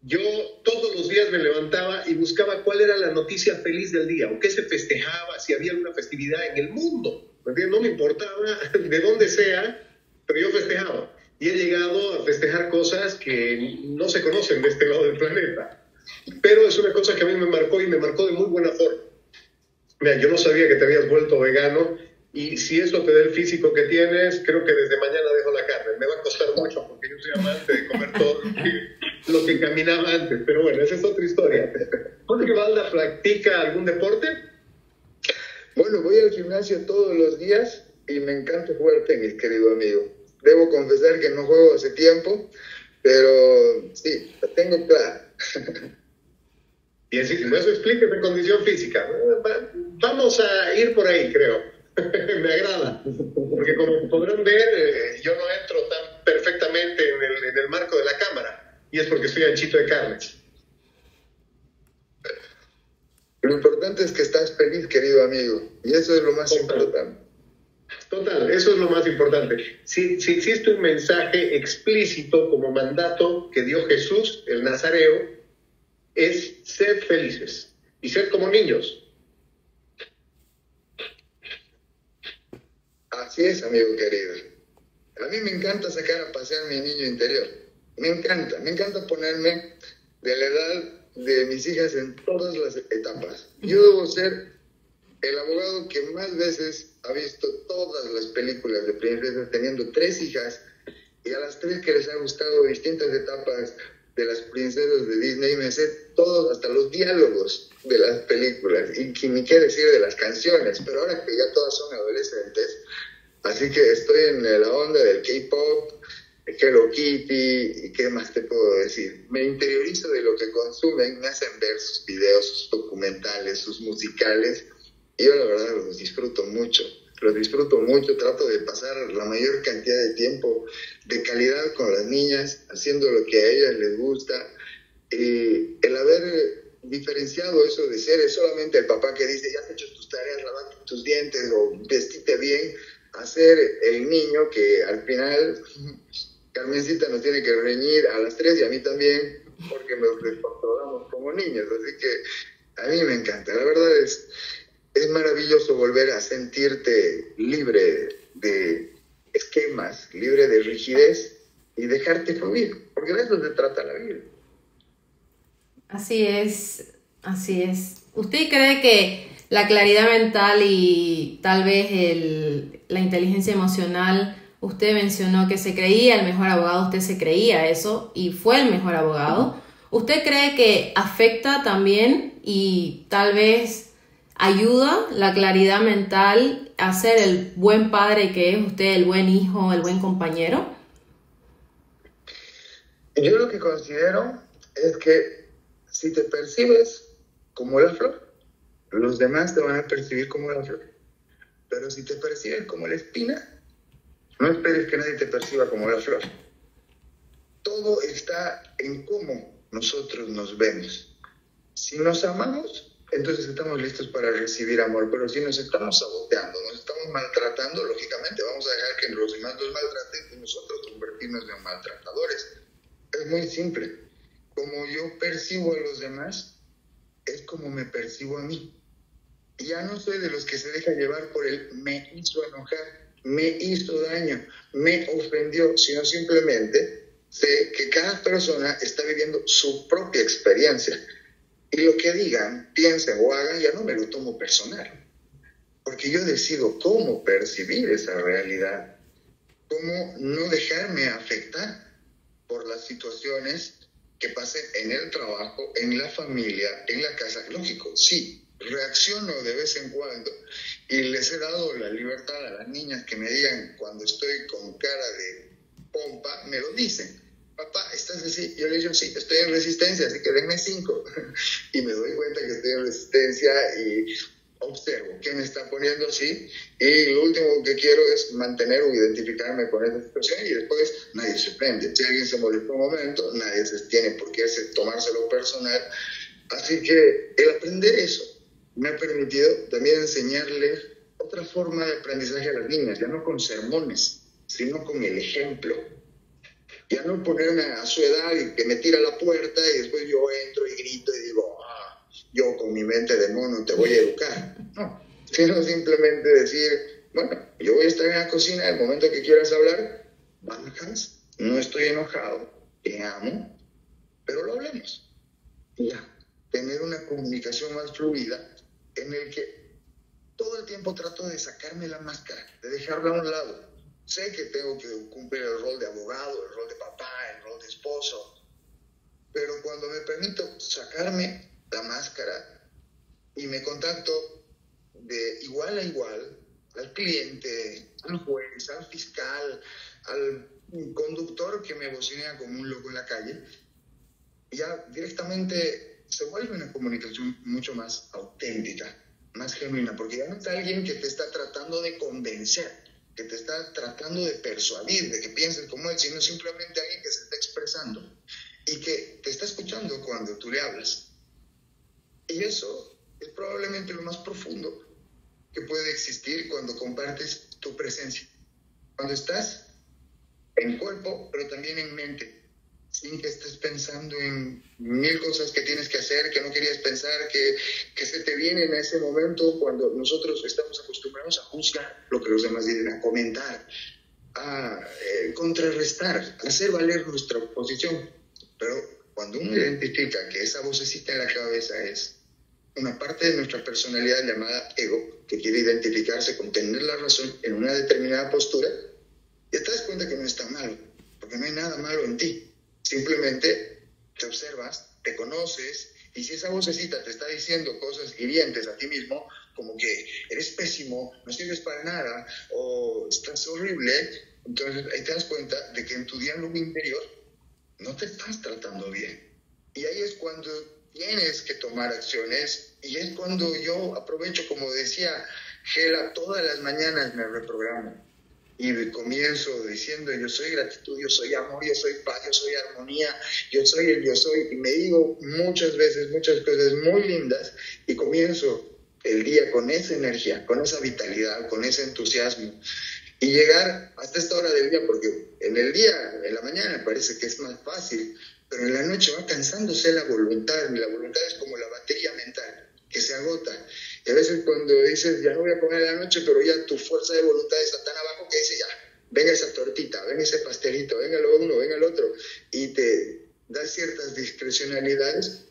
Yo todos los días me levantaba y buscaba cuál era la noticia feliz del día, o qué se festejaba, si había alguna festividad en el mundo. No me importaba de dónde sea, pero yo festejaba. Y he llegado a festejar cosas que no se conocen de este lado del planeta. Pero es una cosa que a mí me marcó, y me marcó de muy buena forma. Mira, yo no sabía que te habías vuelto vegano, y si eso te da el físico que tienes, creo que desde mañana dejo la carne. Me va a costar mucho, porque yo soy amante de comer todo lo que caminaba antes. Pero bueno, esa es otra historia. ¿Jorge Balda practica algún deporte? Bueno, voy al gimnasio todos los días y me encanta jugar tenis, querido amigo. Debo confesar que no juego hace tiempo, pero sí, la tengo clara. Y así, eso explica mi condición física. Vamos a ir por ahí, creo. Me agrada. Porque como podrán ver, yo no entro tan perfectamente en el marco de la cámara. Y es porque estoy anchito de carnes. Lo importante es que estás feliz, querido amigo. Y eso es lo más importante. Total, eso es lo más importante. Si existe un mensaje explícito como mandato que dio Jesús, el Nazareo, es ser felices y ser como niños. Así es, amigo querido. A mí me encanta sacar a pasear mi niño interior. Me encanta ponerme de la edad de mis hijas en todas las etapas. Yo debo ser el abogado que más veces ha visto todas las películas de princesas, teniendo 3 hijas, y a las 3 que les ha gustado distintas etapas de las princesas de Disney, me sé todos, hasta los diálogos de las películas, y ni qué decir de las canciones, pero ahora que ya todas son adolescentes, así que estoy en la onda del K-pop, Hello Kitty, y qué más te puedo decir. Me interiorizo de lo que consumen, me hacen ver sus videos, sus documentales, sus musicales, y yo la verdad los disfruto mucho, trato de pasar la mayor cantidad de tiempo de calidad con las niñas, haciendo lo que a ellas les gusta. El haber diferenciado eso de ser solamente el papá que dice, ya has hecho tus tareas, lavate tus dientes o vestite bien, a ser el niño que al final Carmencita nos tiene que reñir a las 3 y a mí también, porque nos descontrolamos como niños. Así que a mí me encanta, la verdad es maravilloso volver a sentirte libre de esquemas, libre de rigidez y dejarte fluir, porque de eso se trata la vida. Así es. ¿Usted cree que la claridad mental y tal vez la inteligencia emocional, usted mencionó que se creía el mejor abogado, usted se creía eso y fue el mejor abogado? ¿Usted cree que afecta también y tal vez ayuda la claridad mental a ser el buen padre que es usted, el buen hijo, el buen compañero? Yo lo que considero es que si te percibes como la flor, los demás te van a percibir como la flor. Pero si te percibes como la espina, no esperes que nadie te perciba como la flor. Todo está en cómo nosotros nos vemos. Si nos amamos, entonces estamos listos para recibir amor. Pero si nos estamos saboteando, nos estamos maltratando, lógicamente vamos a dejar que los demás nos maltraten y nosotros convertirnos en maltratadores. Es muy simple. Como yo percibo a los demás, es como me percibo a mí. Y ya no soy de los que se deja llevar por el me hizo enojar, me hizo daño, me ofendió, sino simplemente sé que cada persona está viviendo su propia experiencia. Y lo que digan, piensen o hagan, ya no me lo tomo personal. Porque yo decido cómo percibir esa realidad, cómo no dejarme afectar por las situaciones que pasen en el trabajo, en la familia, en la casa. Lógico, sí, reacciono de vez en cuando y les he dado la libertad a las niñas que me digan cuando estoy con cara de pompa, me lo dicen. Papá, ¿estás así? Yo le digo, sí, estoy en resistencia, así que denme 5. Y me doy cuenta que estoy en resistencia y observo qué me está poniendo así. Y lo último que quiero es mantener o identificarme con esa situación y después nadie se prende. Si alguien se molesta un momento, nadie tiene por qué tomárselo personal. Así que el aprender eso me ha permitido también enseñarles otra forma de aprendizaje a las niñas, ya no con sermones, sino con el ejemplo. Ya no ponerme a su edad y que me tira a la puerta y después yo entro y grito y digo, yo con mi mente de mono te voy a educar. No, sino simplemente decir, bueno, yo voy a estar en la cocina, el momento que quieras hablar, bajas, no estoy enojado, te amo, pero lo hablemos. Y ya, tener una comunicación más fluida en el que todo el tiempo trato de sacarme la máscara, de dejarla a un lado. Sé que tengo que cumplir el rol de abogado, el rol de papá, el rol de esposo, pero cuando me permito sacarme la máscara y me contacto de igual a igual al cliente, al juez, al fiscal, al conductor que me bocinea como un loco en la calle, ya directamente se vuelve una comunicación mucho más auténtica, más genuina, porque ya no es alguien que te está tratando de convencer, que te está tratando de persuadir, de que pienses como él, sino simplemente alguien que se está expresando y que te está escuchando cuando tú le hablas. Y eso es probablemente lo más profundo que puede existir cuando compartes tu presencia. Cuando estás en cuerpo, pero también en mente, sin que estés pensando en 1000 cosas que tienes que hacer, que no querías pensar, que se te viene en ese momento cuando nosotros estamos acostumbrados a juzgar lo que los demás dicen, a comentar, a contrarrestar, a hacer valer nuestra posición. Pero cuando uno identifica que esa vocecita en la cabeza es una parte de nuestra personalidad llamada ego, que quiere identificarse con tener la razón en una determinada postura, ya te das cuenta que no está malo, porque no hay nada malo en ti. Simplemente te observas, te conoces, y si esa vocecita te está diciendo cosas hirientes a ti mismo, como que eres pésimo, no sirves para nada, o estás horrible, entonces ahí te das cuenta de que en tu diálogo interior no te estás tratando bien. Y ahí es cuando tienes que tomar acciones, y es cuando yo aprovecho, como decía Gela, todas las mañanas me reprogramo. Y comienzo diciendo, yo soy gratitud, yo soy amor, yo soy paz, yo soy armonía, yo soy el yo soy. Y me digo muchas veces muchas cosas muy lindas y comienzo el día con esa energía, con esa vitalidad, con ese entusiasmo. Y llegar hasta esta hora del día, porque en el día, en la mañana parece que es más fácil, pero en la noche va cansándose la voluntad. Y la voluntad es como la batería mental, que se agota. Y a veces cuando dices, ya no voy a comer en la noche, pero ya tu fuerza de voluntad está tan abajo que dice, ya, venga esa tortita, venga ese pastelito, venga lo uno, venga el otro, y te das ciertas discrecionalidades,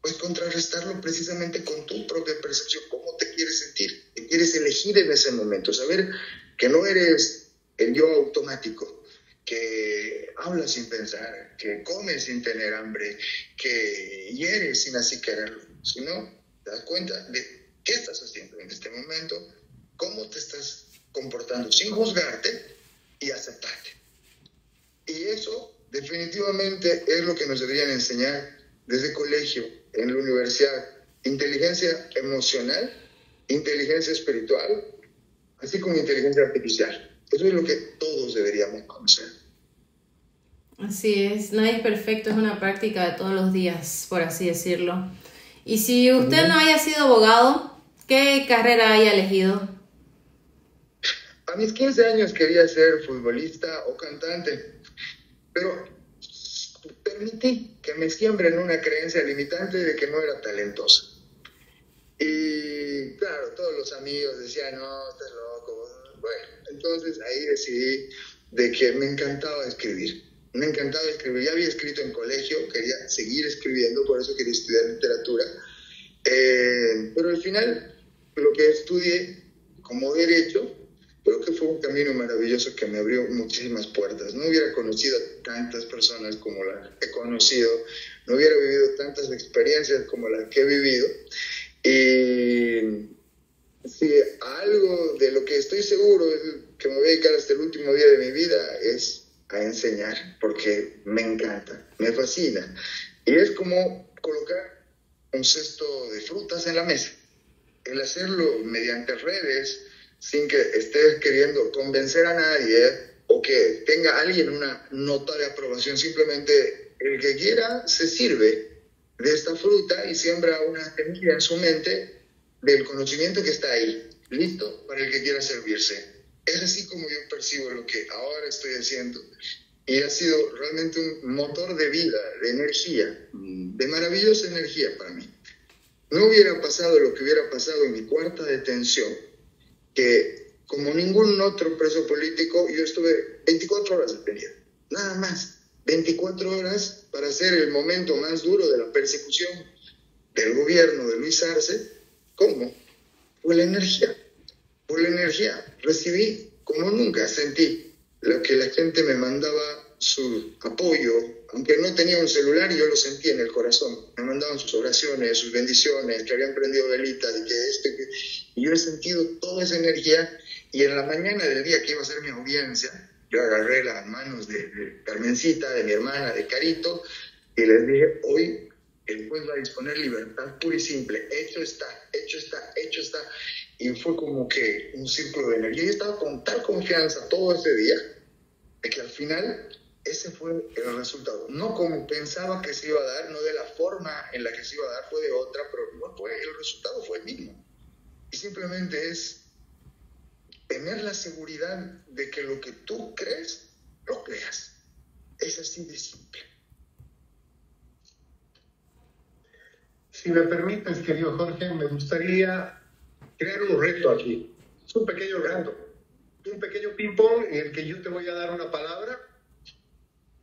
pues contrarrestarlo precisamente con tu propia percepción, cómo te quieres sentir, qué quieres elegir en ese momento, saber que no eres el yo automático, que habla sin pensar, que come sin tener hambre, que hiere sin así quererlo, sino te das cuenta de qué estás haciendo en este momento, cómo te estás comportando sin juzgarte y aceptarte. Y eso definitivamente es lo que nos deberían enseñar desde colegio, en la universidad. Inteligencia emocional, inteligencia espiritual, así como inteligencia artificial. Eso es lo que todos deberíamos conocer. Así es, nadie es perfecto, es una práctica de todos los días, por así decirlo. Y si usted no haya sido abogado, ¿qué carrera haya elegido? A mis 15 años quería ser futbolista o cantante, pero permití que me siembren una creencia limitante de que no era talentoso. Y claro, todos los amigos decían, no, estás loco. Bueno, entonces ahí decidí de que me encantaba escribir. Me encantaba escribir. Ya había escrito en colegio, quería seguir escribiendo, por eso quería estudiar literatura. Pero al final, lo que estudié como derecho, creo que fue un camino maravilloso que me abrió muchísimas puertas. No hubiera conocido a tantas personas como las que he conocido, no hubiera vivido tantas experiencias como las que he vivido. Y si algo de lo que estoy seguro es que me voy a dedicar hasta el último día de mi vida es a enseñar, porque me encanta, me fascina. Y es como colocar un cesto de frutas en la mesa. El hacerlo mediante redes, sin que estés queriendo convencer a nadie o que tenga alguien una nota de aprobación, simplemente el que quiera se sirve de esta fruta y siembra una semilla en su mente del conocimiento que está ahí, listo para el que quiera servirse. Es así como yo percibo lo que ahora estoy haciendo y ha sido realmente un motor de vida, de energía, de maravillosa energía para mí. No hubiera pasado lo que hubiera pasado en mi cuarta detención, que como ningún otro preso político, yo estuve 24 horas detenido, nada más, 24 horas para ser el momento más duro de la persecución del gobierno de Luis Arce. ¿Cómo? Por la energía, recibí como nunca, sentí lo que la gente me mandaba su apoyo, aunque no tenía un celular, yo lo sentía en el corazón, me mandaban sus oraciones, sus bendiciones, que habían prendido velitas y que esto, y yo he sentido toda esa energía. Y en la mañana del día que iba a ser mi audiencia, yo agarré las manos de Carmencita, de mi hermana, de Carito, y les dije, hoy el juez va a disponer libertad pura y simple, hecho está. Y fue como que un círculo de energía. Yo estaba con tal confianza todo ese día, de que al final ese fue el resultado. No como pensaba que se iba a dar, no de la forma en la que se iba a dar, fue de otra, pero no fue, el resultado fue el mismo. Y simplemente es tener la seguridad de que lo que tú crees, lo creas. Es así de simple. Si me permites, querido Jorge, me gustaría crear un reto aquí. Es un pequeño reto, un pequeño ping-pong en el que yo te voy a dar una palabra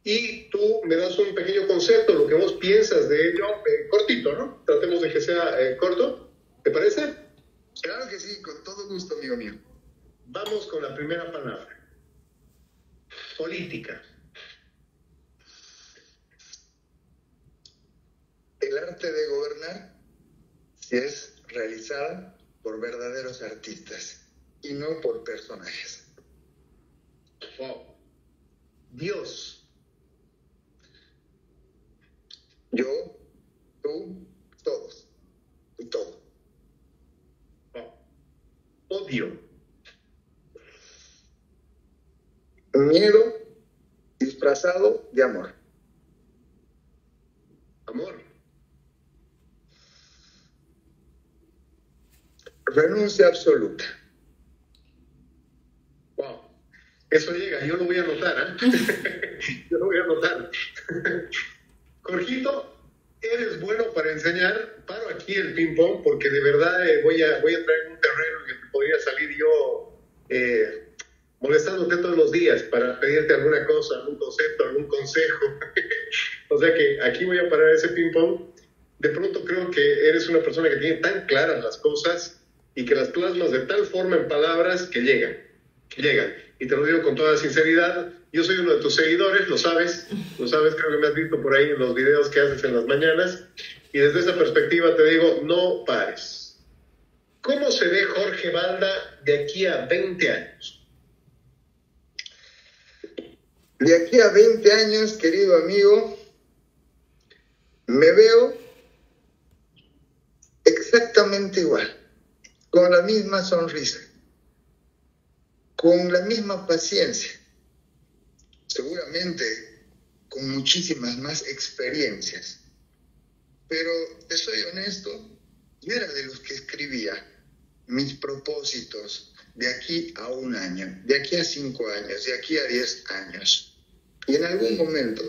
y tú me das un pequeño concepto, lo que vos piensas de ello, cortito, ¿no? Tratemos de que sea corto, ¿te parece? Claro que sí, con todo gusto, amigo mío. Vamos con la primera palabra. Política. El arte de gobernar, si es realizada por verdaderos artistas y no por personajes. Wow. Dios. Yo, tú, todos y todo. Wow. Odio. Miedo disfrazado de amor. Amor. Renuncia absoluta. Wow. Eso llega, yo lo voy a anotar, ¿eh? Yo lo voy a anotar. Jorgito, eres bueno para enseñar. Paro aquí el ping-pong porque de verdad voy a traer un terreno en el que podría salir yo molestándote todos los días para pedirte alguna cosa, algún concepto, algún consejo. O sea que aquí voy a parar ese ping-pong. De pronto creo que eres una persona que tiene tan claras las cosas y que las plasmas de tal forma en palabras que llegan. Y te lo digo con toda sinceridad, yo soy uno de tus seguidores, lo sabes, creo que me has visto por ahí en los videos que haces en las mañanas, y desde esa perspectiva te digo, no pares. ¿Cómo se ve Jorge Balda de aquí a 20 años? De aquí a 20 años, querido amigo, me veo exactamente igual, con la misma sonrisa, con la misma paciencia, seguramente con muchísimas más experiencias. Pero te soy honesto, yo era de los que escribía mis propósitos de aquí a 1 año, de aquí a 5 años, de aquí a 10 años. Y en algún momento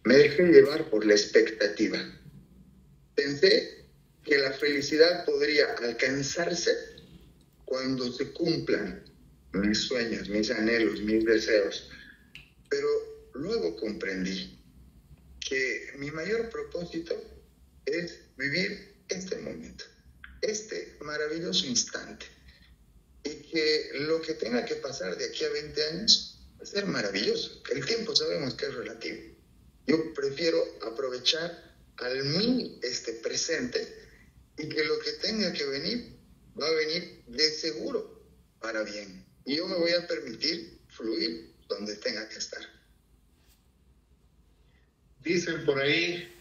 me dejé llevar por la expectativa. Pensé que la felicidad podría alcanzarse cuando se cumplan mis sueños, mis anhelos, mis deseos. Pero luego comprendí que mi mayor propósito es vivir este momento, este maravilloso instante. Y que lo que tenga que pasar de aquí a 20 años va a ser maravilloso. El tiempo sabemos que es relativo. Yo prefiero aprovechar al mí este presente y que lo que tenga que venir va a venir de seguro para bien. Y yo me voy a permitir fluir donde tenga que estar. Dicen por ahí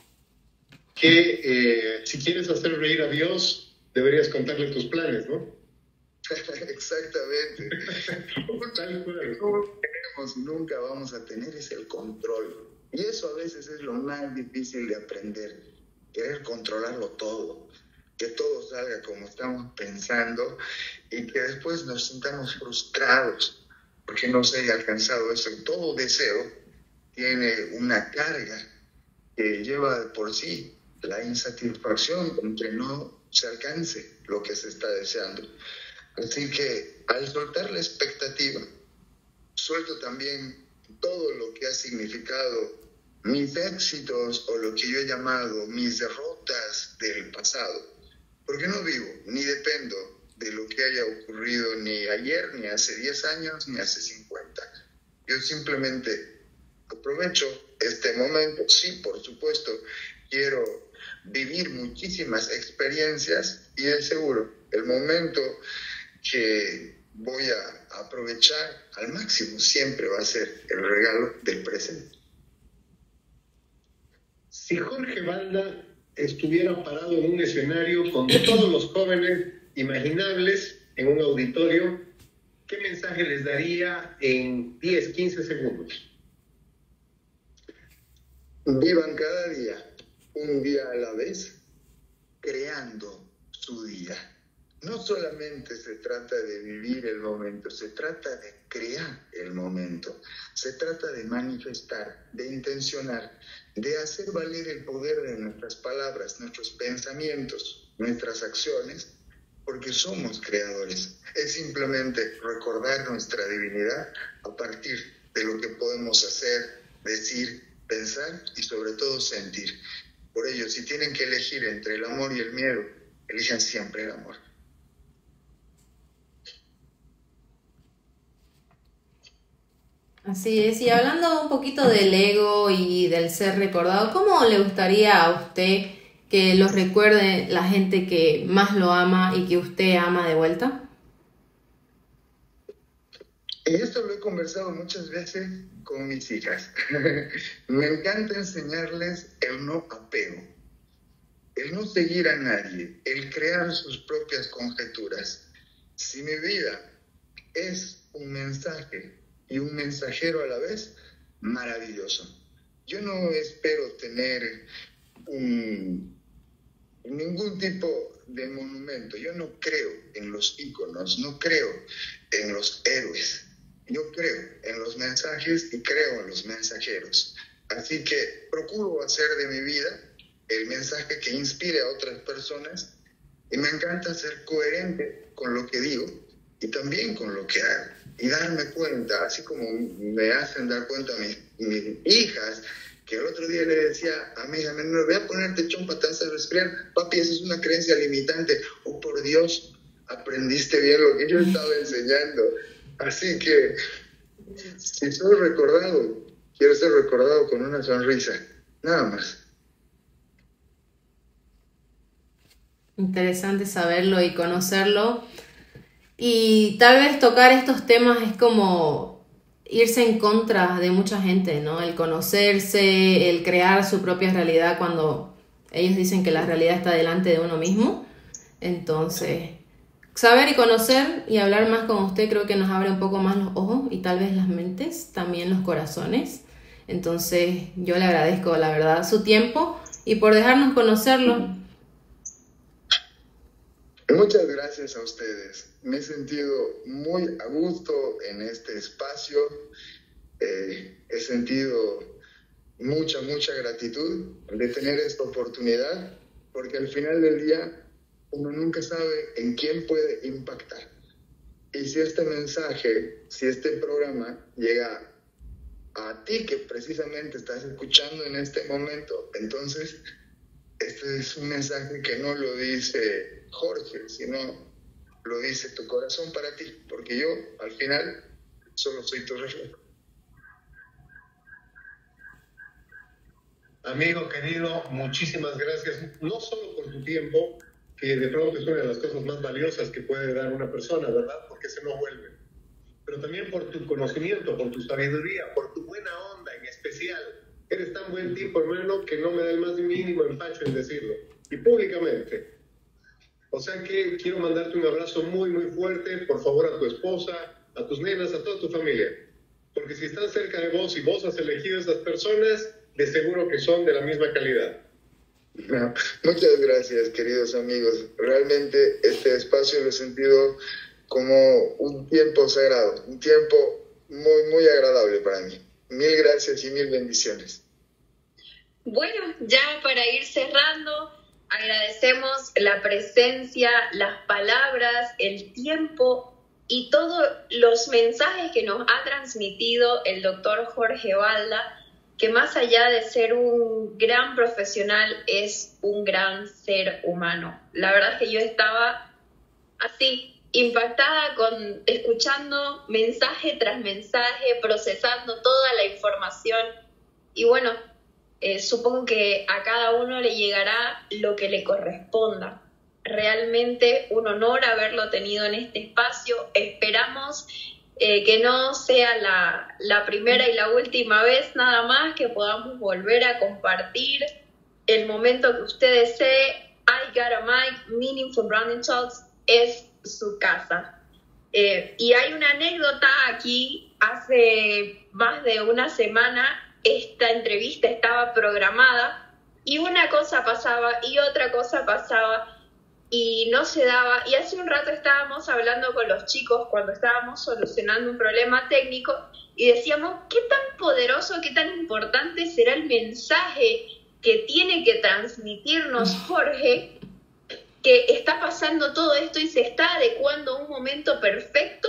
que si quieres hacer reír a Dios, deberías contarle tus planes, ¿no? Exactamente. Tal cual. No tenemos y nunca vamos a tener es el control. Y eso a veces es lo más difícil de aprender. Querer controlarlo todo. Que todo salga como estamos pensando y que después nos sintamos frustrados porque no se haya alcanzado eso. Todo deseo tiene una carga que lleva de por sí la insatisfacción con que no se alcance lo que se está deseando. Así que al soltar la expectativa, suelto también todo lo que ha significado mis éxitos o lo que yo he llamado mis derrotas del pasado. Porque no vivo ni dependo de lo que haya ocurrido ni ayer, ni hace 10 años, ni hace 50. Yo simplemente aprovecho este momento. Sí, por supuesto, quiero vivir muchísimas experiencias y es seguro el momento que voy a aprovechar al máximo siempre va a ser el regalo del presente. Si Jorge Balda estuviera parado en un escenario con todos los jóvenes imaginables en un auditorio, ¿qué mensaje les daría en 10, 15 segundos? Vivan cada día, un día a la vez, creando su día. No solamente se trata de vivir el momento, se trata de crear el momento, se trata de manifestar, de intencionar, de hacer valer el poder de nuestras palabras, nuestros pensamientos, nuestras acciones, porque somos creadores. Es simplemente recordar nuestra divinidad a partir de lo que podemos hacer, decir, pensar y sobre todo sentir. Por ello, si tienen que elegir entre el amor y el miedo, elijan siempre el amor. Así es, y hablando un poquito del ego y del ser recordado, ¿cómo le gustaría a usted que lo recuerde la gente que más lo ama y que usted ama de vuelta? Y esto lo he conversado muchas veces con mis hijas. Me encanta enseñarles el no apego, el no seguir a nadie, el crear sus propias conjeturas. Si mi vida es un mensaje y un mensajero a la vez, maravilloso. Yo no espero tener ningún tipo de monumento. Yo no creo en los íconos, no creo en los héroes. Yo creo en los mensajes y creo en los mensajeros. Así que procuro hacer de mi vida el mensaje que inspire a otras personas y me encanta ser coherente con lo que digo y también con lo que hago. Y darme cuenta, así como me hacen dar cuenta mis hijas, que el otro día le decía a mi hija, no voy a ponerte chompa, te vas a resfriar. Papi, esa es una creencia limitante. Oh, por Dios, aprendiste bien lo que yo estaba enseñando. Así que, si soy recordado, quiero ser recordado con una sonrisa, nada más. Interesante saberlo y conocerlo. Y tal vez tocar estos temas es como irse en contra de mucha gente, ¿no? El conocerse, el crear su propia realidad cuando ellos dicen que la realidad está delante de uno mismo. Entonces, saber y conocer y hablar más con usted creo que nos abre un poco más los ojos y tal vez las mentes, también los corazones. Entonces, yo le agradezco, la verdad, su tiempo y por dejarnos conocerlo. Muchas gracias a ustedes. Me he sentido muy a gusto en este espacio. He sentido mucha gratitud de tener esta oportunidad, porque al final del día uno nunca sabe en quién puede impactar. Y si este mensaje, si este programa llega a ti que precisamente estás escuchando en este momento, entonces este es un mensaje que no lo dice Jorge, sino lo dice tu corazón para ti, porque yo al final solo soy tu reflejo. Amigo querido, muchísimas gracias, no solo por tu tiempo, que de pronto es una de las cosas más valiosas que puede dar una persona, ¿verdad? Porque se nos vuelve. Pero también por tu conocimiento, por tu sabiduría, por tu buena onda en especial. Eres tan buen tipo, hermano, que no me da el más mínimo empacho en decirlo. Y públicamente. O sea que quiero mandarte un abrazo muy fuerte, por favor, a tu esposa, a tus nenas, a toda tu familia. Porque si están cerca de vos y vos has elegido a esas personas, de seguro que son de la misma calidad. No, muchas gracias, queridos amigos. Realmente este espacio lo he sentido como un tiempo sagrado, un tiempo muy agradable para mí. Mil gracias y mil bendiciones. Bueno, ya para ir cerrando, agradecemos la presencia, las palabras, el tiempo y todos los mensajes que nos ha transmitido el doctor Jorge Balda, que más allá de ser un gran profesional, es un gran ser humano. La verdad es que yo estaba así, impactada, escuchando mensaje tras mensaje, procesando toda la información. Y bueno, supongo que a cada uno le llegará lo que le corresponda. Realmente un honor haberlo tenido en este espacio. Esperamos que no sea la primera y la última vez nada más, que podamos volver a compartir el momento que usted desee. I Got a Mic, Meaningful Branding Talks es su casa. Y hay una anécdota aquí. Hace más de una semana esta entrevista estaba programada y una cosa pasaba y otra cosa pasaba y no se daba. Y hace un rato estábamos hablando con los chicos cuando estábamos solucionando un problema técnico y decíamos, ¿qué tan poderoso, qué tan importante será el mensaje que tiene que transmitirnos Jorge, que está pasando todo esto y se está adecuando a un momento perfecto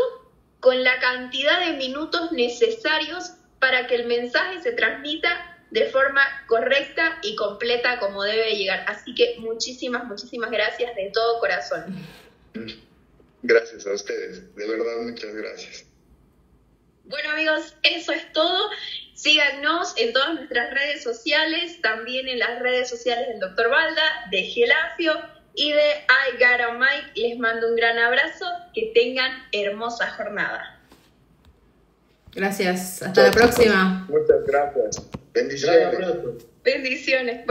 con la cantidad de minutos necesarios para que el mensaje se transmita de forma correcta y completa como debe llegar? Así que muchísimas gracias de todo corazón. Gracias a ustedes, de verdad, muchas gracias. Bueno amigos, eso es todo. Síganos en todas nuestras redes sociales, también en las redes sociales del Dr. Balda, de Gelafio y de I Got a Mic. Les mando un gran abrazo, que tengan hermosa jornada. Gracias, hasta la próxima. Muchas gracias. Bendiciones. Bendiciones.